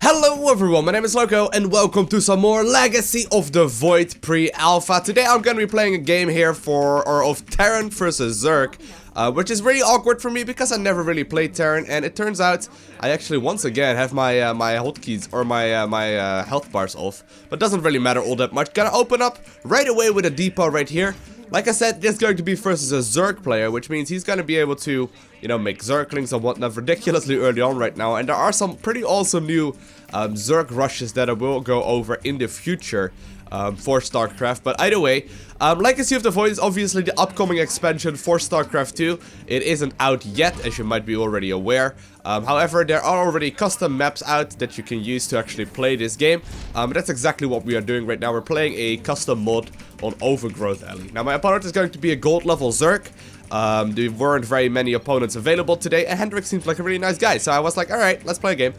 Hello everyone, my name is Loko and welcome to some more Legacy of the Void pre-alpha. Today I'm gonna be playing a game here of Terran versus Zerg, which is really awkward for me because I never really played Terran, and it turns out I actually once again have my my hotkeys or my health bars off, but doesn't really matter all that much. Gonna open up right away with a depot right here. Like I said, this is going to be versus a Zerg player, which means he's going to be able to, you know, make Zerglings and whatnot ridiculously early on right now. And there are some pretty awesome new Zerg rushes that I will go over in the future for StarCraft. But either way, Legacy of the Void is obviously the upcoming expansion for StarCraft 2. It isn't out yet, as you might be already aware. However, there are already custom maps out that you can use to actually play this game. That's exactly what we are doing right now. We're playing a custom mod on Overgrowth Alley. Now, my opponent is going to be a gold level Zerg. There weren't very many opponents available today, and Hendrik seems like a really nice guy. So I was like, alright, let's play a game.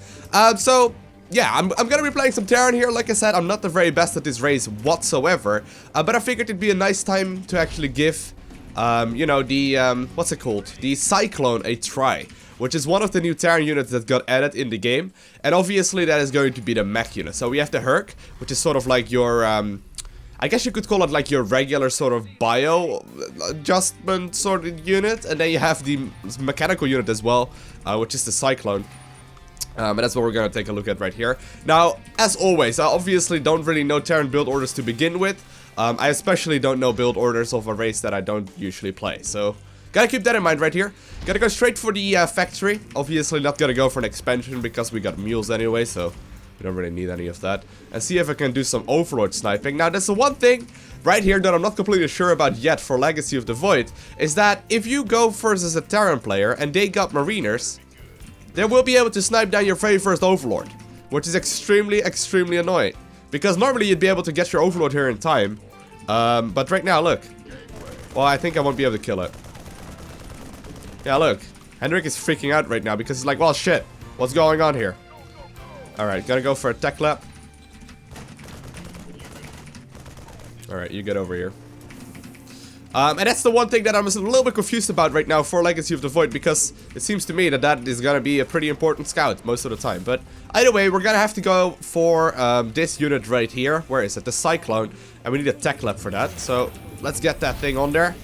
Yeah, I'm gonna be playing some Terran here. Like I said, I'm not the very best at this race whatsoever. But I figured it'd be a nice time to actually give, you know, the, what's it called? The Cyclone a try. Which is one of the new Terran units that got added in the game. And obviously that is going to be the mech unit. So we have the Herc, which is sort of like your, I guess you could call it like your regular sort of bio adjustment sort of unit. And then you have the mechanical unit as well, which is the Cyclone. And that's what we're going to take a look at right here. Now, as always, I obviously don't really know Terran build orders to begin with. I especially don't know build orders of a race that I don't usually play. So, gotta keep that in mind right here. Gotta go straight for the factory. Obviously not gonna go for an expansion because we got mules anyway, so we don't really need any of that. And see if I can do some Overlord sniping. Now, there's the one thing right here that I'm not completely sure about yet for Legacy of the Void, is that if you go versus a Terran player and they got Mariners, they will be able to snipe down your very first Overlord, which is extremely annoying. Because normally you'd be able to get your Overlord here in time. But right now, look. Well, I think I won't be able to kill it. Yeah, look. Hendrik is freaking out right now because he's like, well, shit. What's going on here? Alright, gonna go for a tech lap. Alright, you get over here. And that's the one thing that I'm a little bit confused about right now for Legacy of the Void, because it seems to me that that is gonna be a pretty important scout most of the time. But either way, we're gonna have to go for this unit right here. Where is it? The Cyclone. And we need a tech lab for that. So let's get that thing on there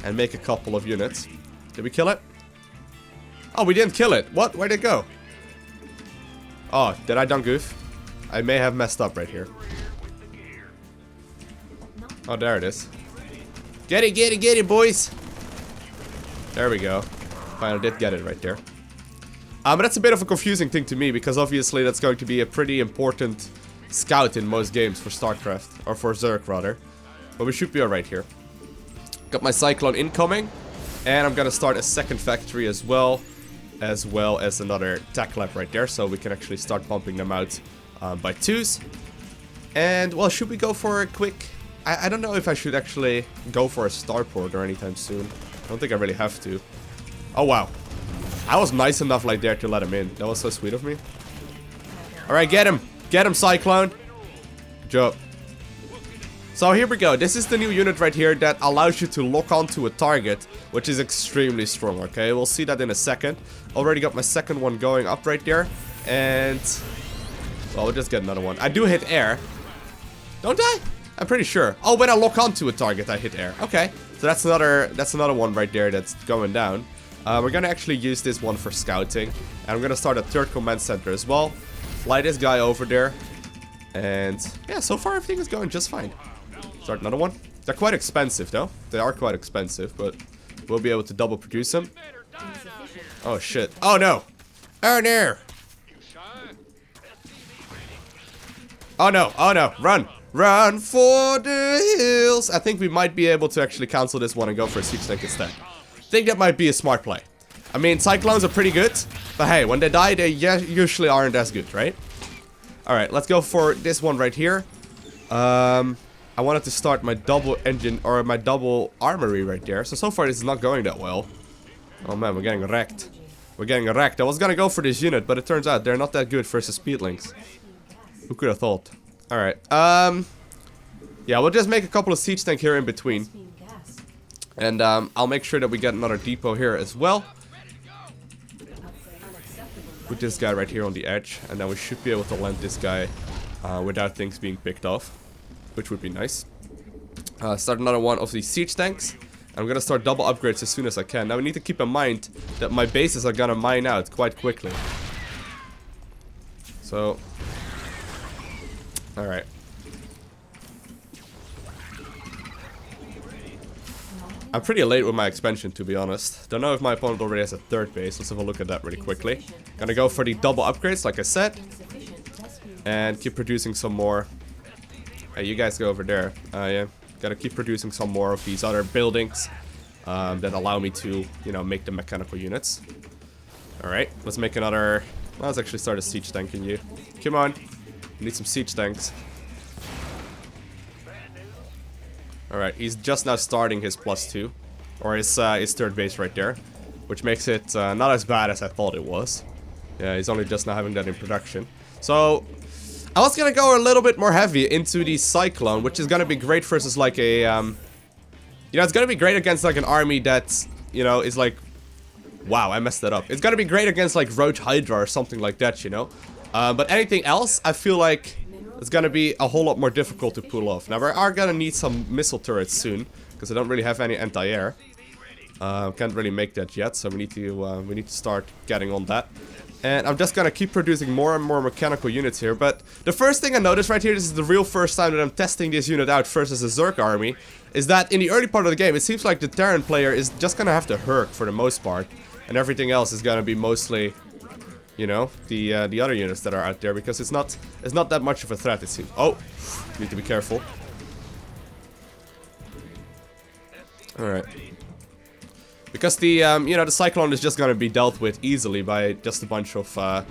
and make a couple of units. Did we kill it? Oh, we didn't kill it. What? Where'd it go? Oh, did I done goof? I may have messed up right here. Oh, there it is. Get it, boys! There we go. Finally did get it right there. But that's a bit of a confusing thing to me, because obviously that's going to be a pretty important scout in most games for StarCraft, or for Zerg rather. But we should be alright here. Got my Cyclone incoming, and I'm gonna start a second factory as well as another tech lab right there, so we can actually start pumping them out by twos. And well, should we go for a quick... I don't know if I should actually go for a starport or anytime soon. I don't think I really have to. Oh, wow. I was nice enough like there to let him in. That was so sweet of me. Alright, get him. Get him, Cyclone. Good job. So here we go. This is the new unit right here that allows you to lock onto a target, which is extremely strong, okay? We'll see that in a second. Already got my second one going up right there. And... well, we'll just get another one. I do hit air. Don't I? I'm pretty sure. Oh, when I lock onto a target, I hit air. Okay, so that's another one right there that's going down. We're gonna actually use this one for scouting, and I'm gonna start a third command center as well. Fly this guy over there, and yeah, so far everything is going just fine. Start another one. They're quite expensive though. They are quite expensive, but we'll be able to double produce them. Oh shit! Oh no! Oh no! Oh no! Oh no! Run! Run for the hills! I think we might be able to actually cancel this one and go for a siege tank instead. I think that might be a smart play. I mean, Cyclones are pretty good, but hey, when they die, they usually aren't as good, right? Alright, let's go for this one right here. I wanted to start my double engine, or my double armory right there. So far this is not going that well. Oh man, we're getting wrecked. We're getting wrecked. I was gonna go for this unit, but it turns out they're not that good versus speedlings. Who could have thought? Alright, yeah, we'll just make a couple of siege tank here in between. And, I'll make sure that we get another depot here as well. put this guy right here on the edge, and then we should be able to land this guy without things being picked off, which would be nice. Start another one of these siege tanks. I'm gonna start double upgrades as soon as I can. Now we need to keep in mind that my bases are gonna mine out quite quickly. So, alright. I'm pretty late with my expansion, to be honest. Don't know if my opponent already has a third base. Let's have a look at that really quickly. Gonna go for the double upgrades, like I said. And keep producing some more. Hey, you guys go over there. Yeah. Gotta keep producing some more of these other buildings that allow me to, you know, make the mechanical units. Alright, let's make another... Let's actually start a siege tank in you. Come on. We need some siege tanks. Alright, he's just now starting his +2. Or his third base right there. Which makes it not as bad as I thought it was. Yeah, he's only just now having that in production. So, I was gonna go a little bit more heavy into the Cyclone, which is gonna be great versus like a, you know, it's gonna be great against like an army that, you know, is like, wow, I messed that up. It's gonna be great against like Roach Hydra or something like that, you know. But anything else, I feel like it's gonna be a whole lot more difficult to pull off. Now we are gonna need some missile turrets soon, because I don't really have any anti-air. Can't really make that yet, so we need to start getting on that. And I'm just gonna keep producing more and more mechanical units here. But the first thing I noticed right here, this is the real first time that I'm testing this unit out versus a Zerg army, is that in the early part of the game, it seems like the Terran player is just gonna have to Herc for the most part. And everything else is gonna be mostly, you know, the other units that are out there, because it's not that much of a threat, it seems. Oh, need to be careful. Alright. Because the, you know, the Cyclone is just gonna be dealt with easily by just a bunch of, well,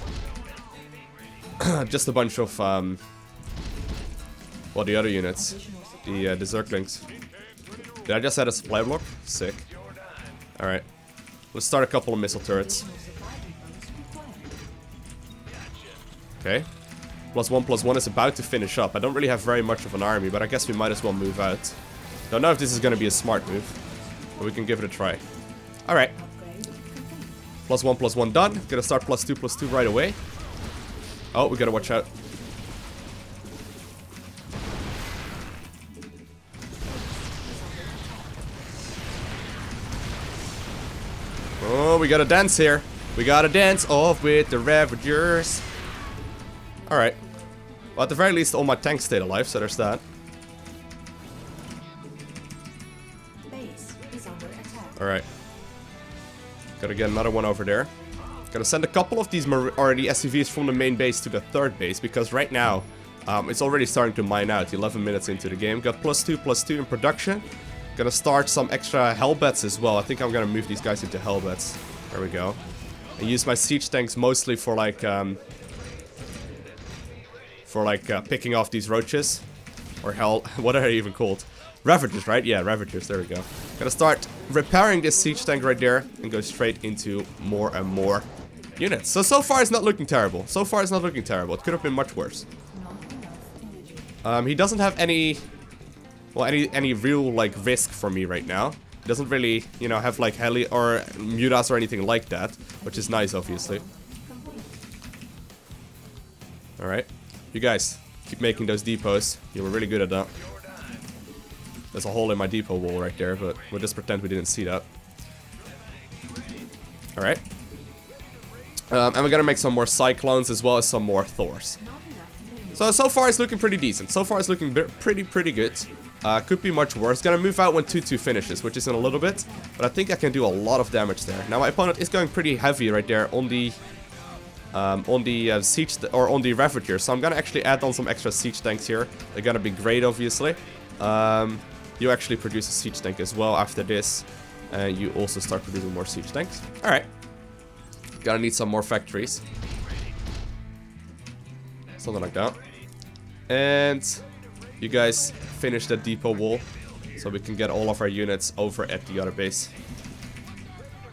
the other units. The Zerglings. Did I just add a supply block? Sick. Alright. Let's start a couple of missile turrets. Okay. +1/+1 is about to finish up. I don't really have very much of an army, but I guess we might as well move out. Don't know if this is gonna be a smart move, but we can give it a try. Alright. +1/+1 done. Gonna start +2/+2 right away. Oh, we gotta watch out. Oh, we gotta dance here. We gotta dance off with the Ravagers. Alright. Well, at the very least, all my tanks stayed alive, so there's that. Alright. Gotta get another one over there. Gotta send a couple of these the SCVs from the main base to the third base, because right now, it's already starting to mine out 11 minutes into the game. Got +2/+2 in production. Gonna start some extra Hellbats as well. I think I'm gonna move these guys into Hellbats. There we go. And use my siege tanks mostly for like, picking off these roaches. Or hell, what are they even called? Ravagers, right? Yeah, Ravagers, there we go. Gonna start repairing this siege tank right there and go straight into more and more units. So far it's not looking terrible. So far it's not looking terrible. It could have been much worse. He doesn't have any, well, any real, like, risk for me right now. He doesn't really, you know, have, like, heli or mutas or anything like that, which is nice, obviously. Alright. You guys, keep making those depots. You were really good at that. There's a hole in my depot wall right there, but we'll just pretend we didn't see that. Alright. And we're gonna make some more Cyclones as well as some more Thors. So far it's looking pretty decent. So far it's looking pretty good. Could be much worse. Gonna move out when 2/2 finishes, which is in a little bit. But I think I can do a lot of damage there. Now my opponent is going pretty heavy right there on the siege or on the Ravager. So I'm gonna actually add on some extra siege tanks here. They're gonna be great, obviously. You actually produce a siege tank as well after this. And you also start producing more siege tanks. Alright. Gonna need some more factories. Something like that. And you guys finish that depot wall. So we can get all of our units over at the other base.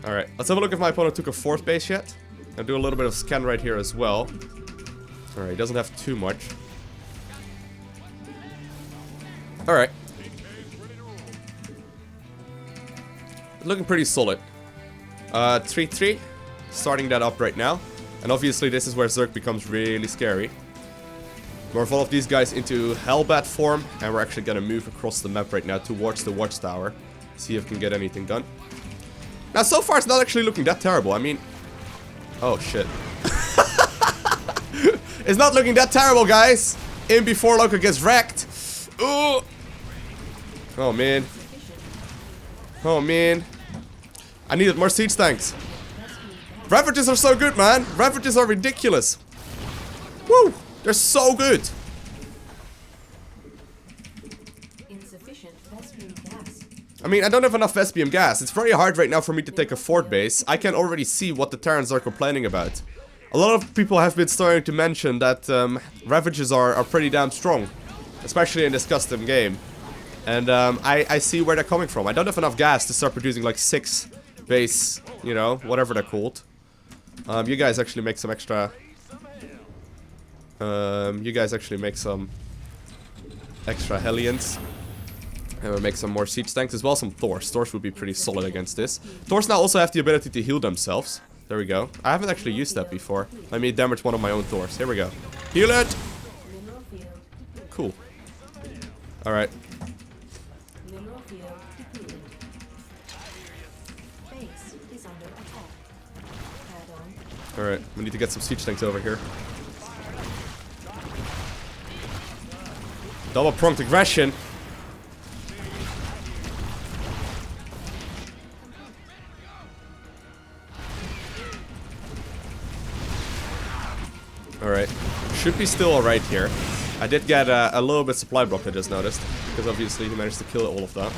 Alright, let's have a look if my opponent took a fourth base yet. I'll do a little bit of scan right here as well. Alright, he doesn't have too much. Alright. Looking pretty solid. 3-3. Starting that up right now. And obviously this is where Zerg becomes really scary. Morph all of these guys into Hellbat form, and we're actually gonna move across the map right now towards the watchtower. See if we can get anything done. Now so far it's not actually looking that terrible. I mean... Oh shit. It's not looking that terrible, guys! In before Lowko gets wrecked. Ooh. Oh man. Oh man. I needed more siege tanks. Ravages are so good, man. Ravages are ridiculous. Woo! They're so good. I mean, I don't have enough Vespium gas. It's very hard right now for me to take a fort base. I can already see what the Terrans are complaining about. A lot of people have been starting to mention that Ravages are pretty damn strong. Especially in this custom game. And I see where they're coming from. I don't have enough gas to start producing like 6 base, you know, whatever they're called. You guys actually make some extra... you guys actually make some extra Hellions. And we'll make some more siege tanks as well, some Thors. Thors would be pretty solid against this. Thors now also have the ability to heal themselves. There we go. I haven't actually used that before. Let me damage one of my own Thors. Here we go. Heal it! Cool. Alright. Alright, we need to get some siege tanks over here. Double pronged aggression. Alright, should be still alright here. I did get a little bit supply block, I just noticed, because obviously he managed to kill all of that.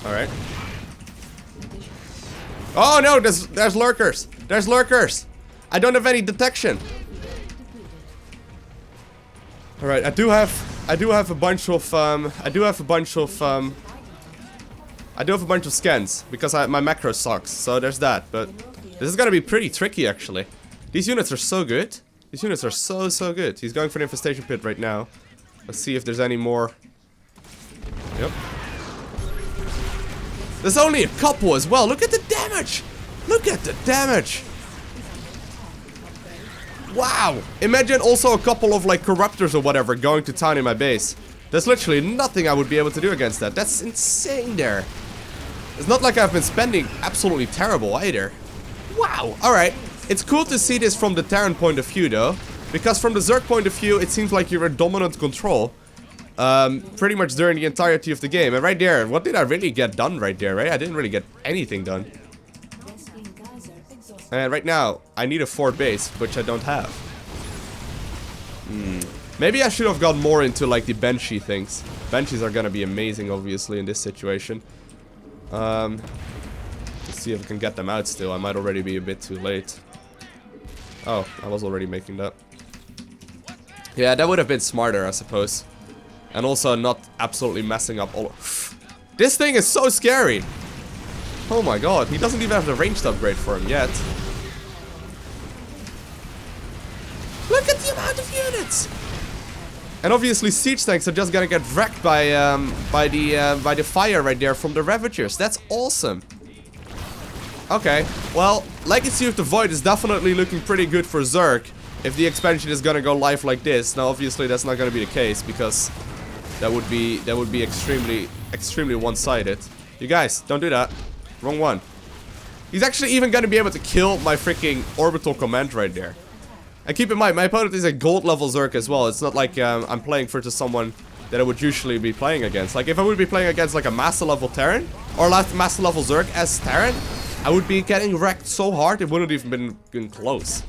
Alright. Oh no, there's lurkers! There's lurkers! I don't have any detection. Alright, I do have a bunch of scans, because my macro sucks, so there's that, but this is gonna be pretty tricky actually. These units are so good. These units are so good. He's going for the infestation pit right now. Let's see if there's any more. Yep. There's only a couple as well. Look at the damage! Look at the damage! Wow! Imagine also a couple of like corruptors or whatever going to town in my base. There's literally nothing I would be able to do against that. That's insane there. It's not like I've been spending absolutely terrible either. Wow! Alright. It's cool to see this from the Terran point of view though. Because from the Zerg point of view, it seems like you're in dominant control. Pretty much during the entirety of the game. And right there, what did I really get done right there, right? I didn't really get anything done. And right now, I need a fort base, which I don't have. Maybe I should have got more into like the Banshee things. Banshees are gonna be amazing, obviously, in this situation. Let's see if I can get them out still. I might already be a bit too late. Oh, I was already making that. Yeah, that would have been smarter, I suppose. And also not absolutely messing up all... This thing is so scary! Oh my god, he doesn't even have the ranged upgrade for him yet. Look at the amount of units! And obviously siege tanks are just gonna get wrecked by the fire right there from the Ravagers. That's awesome. Okay, well, Legacy of the Void is definitely looking pretty good for Zerg. If the expansion is gonna go live like this. Now obviously that's not gonna be the case because that would be extremely one-sided. You guys, don't do that. Wrong one. He's actually even gonna be able to kill my freaking orbital command right there. And keep in mind, my opponent is a gold level Zerg as well. It's not like I'm playing for just someone that I would usually be playing against. Like if I would be playing against like a master level Terran or master level Zerg as Terran, I would be getting wrecked so hard it wouldn't even been close.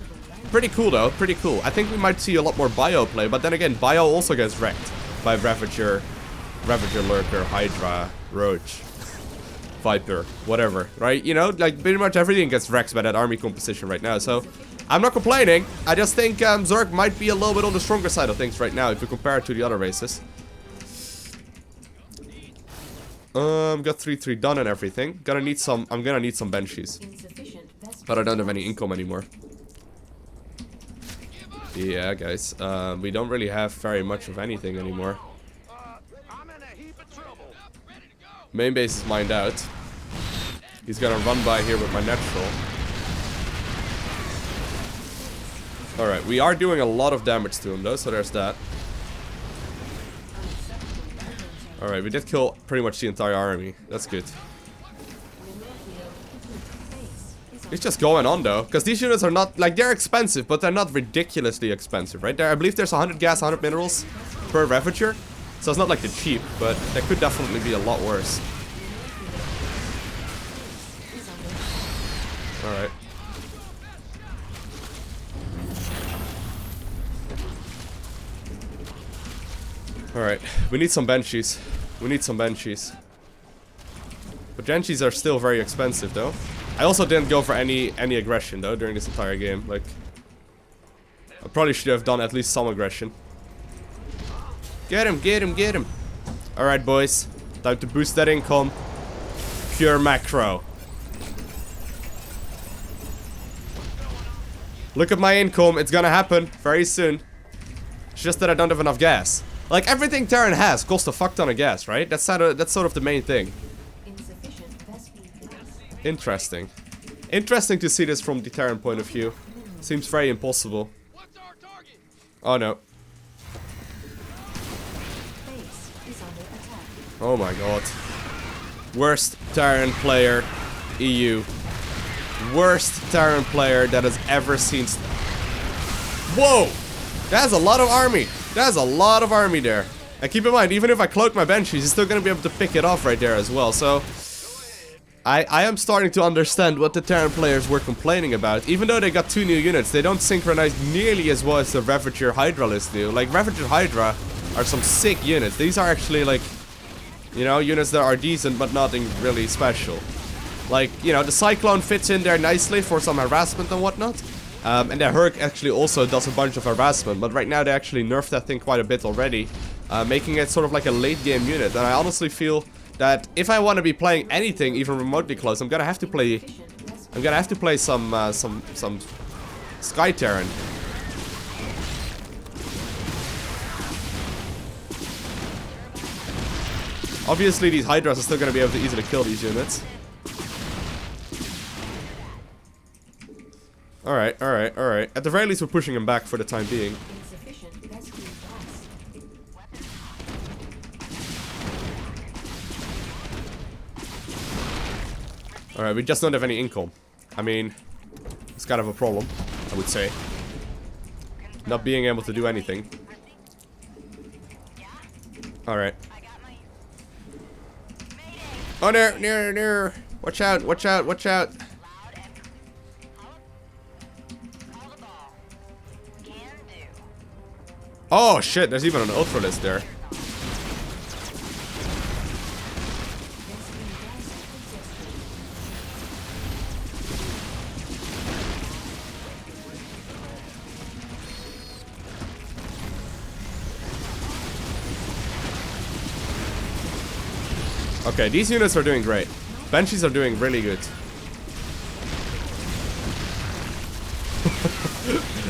Pretty cool though, pretty cool. I think we might see a lot more Bio play, but then again, Bio also gets wrecked by Ravager, Lurker, Hydra, Roach, Viper, whatever, right? You know, like pretty much everything gets wrecked by that army composition right now, so I'm not complaining. I just think Zerg might be a little bit on the stronger side of things right now if you compare it to the other races. Got 3-3 done and everything. I'm gonna need some Banshees. But I don't have any income anymore. Yeah, guys. We don't really have very much of anything anymore. Main base is mined out. He's gonna run by here with my natural. Alright, we are doing a lot of damage to him though, so there's that. Alright, we did kill pretty much the entire army. That's good. It's just going on though, because these units are not, like, they're expensive, but they're not ridiculously expensive, right? There, I believe there's 100 gas, 100 minerals per Ravager, so it's not like they're cheap, but they could definitely be a lot worse. Alright. Alright, we need some Banshees. We need some Banshees. But Banshees are still very expensive though. I also didn't go for any aggression though during this entire game. Like, I probably should have done at least some aggression. Get him, get him, get him. Alright boys, time to boost that income. Pure macro. Look at my income, it's gonna happen very soon. It's just that I don't have enough gas. Like, everything Terran has costs a fuck ton of gas, right? That's sort of the main thing. Interesting. Interesting to see this from the Terran point of view. Seems very impossible. Oh no. Oh my god. Worst Terran player, EU. Worst Terran player that has ever seen. Whoa! That's a lot of army. That's a lot of army there. And keep in mind, even if I cloak my Banshees, he's still gonna be able to pick it off right there as well. So I am starting to understand what the Terran players were complaining about. Even though they got 2 new units, they don't synchronize nearly as well as the Ravager Hydralists do. Like, Ravager Hydra are some sick units. These are actually, like, you know, units that are decent but nothing really special. Like, you know, the Cyclone fits in there nicely for some harassment and whatnot. And the Herc actually also does a bunch of harassment. But right now they actually nerfed that thing quite a bit already. Making it sort of like a late game unit. And I honestly feel that if I want to be playing anything even remotely close, I'm gonna have to play some Sky Terran. Obviously these Hydras are still gonna be able to easily kill these units. Alright, alright, alright. At the very least we're pushing him back for the time being. Alright, we just don't have any income. I mean, it's kind of a problem, I would say. Not being able to do anything. Alright. Oh, near. Watch out, watch out, watch out. Oh shit, there's even an Ultralist there. Okay, these units are doing great. Banshees are doing really good.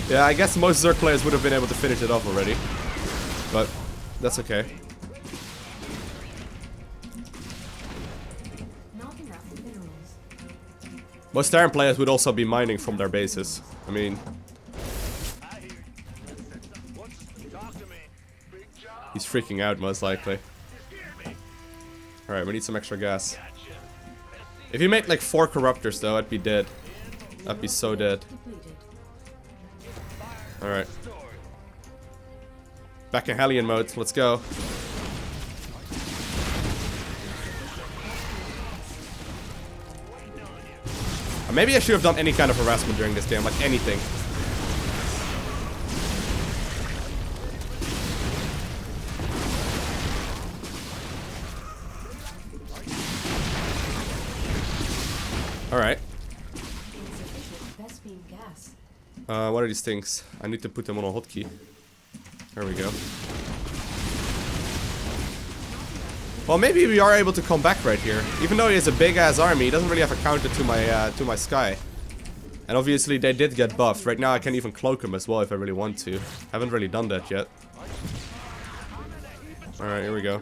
Yeah, I guess most Zerg players would have been able to finish it off already. But that's okay. Most Terran players would also be mining from their bases. I mean, he's freaking out most likely. Alright, we need some extra gas. If you made like 4 Corruptors though, I'd be dead. I'd be so dead. Alright. Back in Hellion mode, let's go. Maybe I should have done any kind of harassment during this game, like anything. Alright. What are these things? I need to put them on a hotkey. There we go. Well, maybe we are able to come back right here. Even though he has a big-ass army, he doesn't really have a counter to my Sky. And obviously they did get buffed. Right now I can even cloak him as well if I really want to. Haven't really done that yet. Alright, here we go.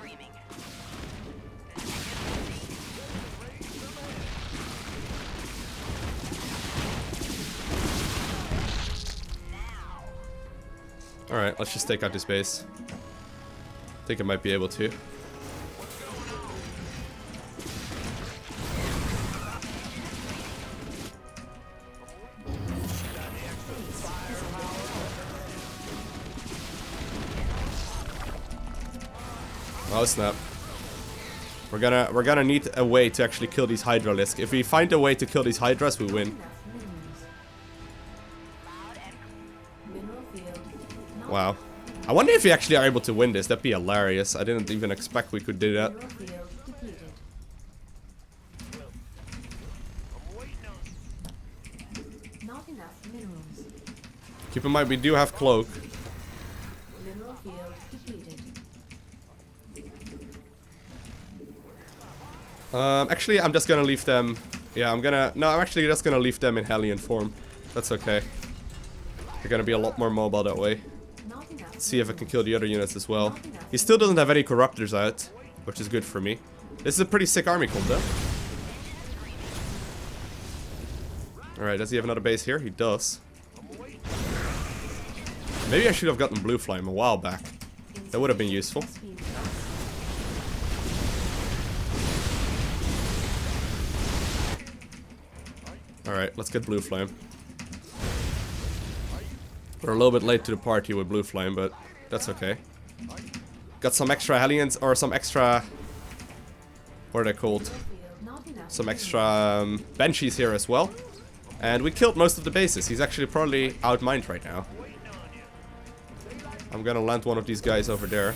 Alright, let's just take out this base. I think I might be able to. Oh snap. We're gonna need a way to actually kill these Hydralisks. If we find a way to kill these Hydras, we win. Wow. I wonder if we actually are able to win this. That'd be hilarious. I didn't even expect we could do that. Keep in mind, we do have Cloak. Actually, I'm just gonna leave them. Yeah, I'm actually just gonna leave them in Hellion form. That's okay. They're gonna be a lot more mobile that way. See if I can kill the other units as well. He still doesn't have any Corruptors out, which is good for me. This is a pretty sick army comp, though. Alright, does he have another base here? He does. Maybe I should have gotten Blue Flame a while back. That would have been useful. Alright, let's get Blue Flame. We're a little bit late to the party with Blue Flame, but that's okay. Got some extra Hellions, or some extra... What are they called? Some extra Banshees here as well. And we killed most of the bases. He's actually probably outmined right now. I'm gonna land one of these guys over there.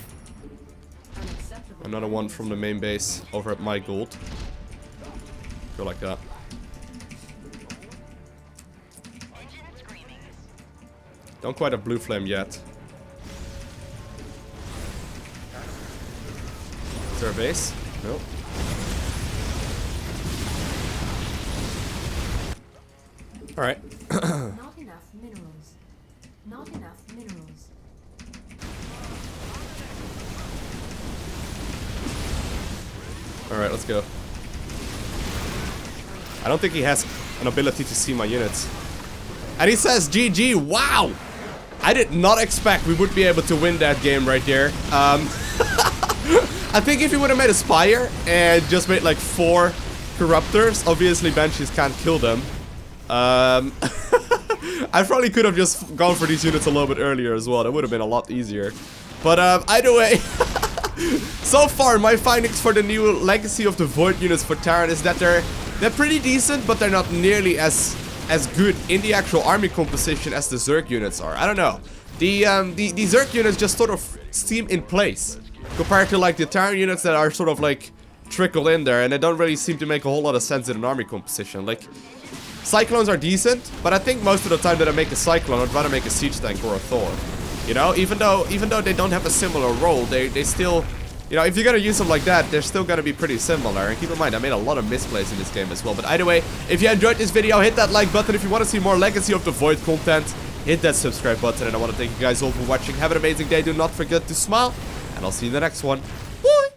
Another one from the main base over at my gold. Go like that. Don't quite have Blue Flame yet. Is there a base? Nope. Alright. Not enough minerals. Not enough minerals. Alright, let's go. I don't think he has an ability to see my units. And he says GG, wow! I did not expect we would be able to win that game right there. I think if he would have made a Spire and just made like 4 Corruptors, obviously Banshees can't kill them. I probably could have just gone for these units a little bit earlier as well. That would have been a lot easier. But either way, so far my findings for the new Legacy of the Void units for Terran is that they're pretty decent, but they're not nearly as good in the actual army composition as the Zerg units are. I don't know. The Zerg units just sort of seem in place compared to like the Terran units that are sort of like trickled in there, and they don't really seem to make a whole lot of sense in an army composition. Like, Cyclones are decent, but I think most of the time that I make a Cyclone, I'd rather make a Siege Tank or a Thor. You know, even though they don't have a similar role, they still, you know, if you're gonna use them like that, they're still gonna be pretty similar. And keep in mind, I made a lot of misplays in this game as well. But either way, if you enjoyed this video, hit that like button. If you want to see more Legacy of the Void content, hit that subscribe button. And I want to thank you guys all for watching. Have an amazing day. Do not forget to smile, and I'll see you in the next one.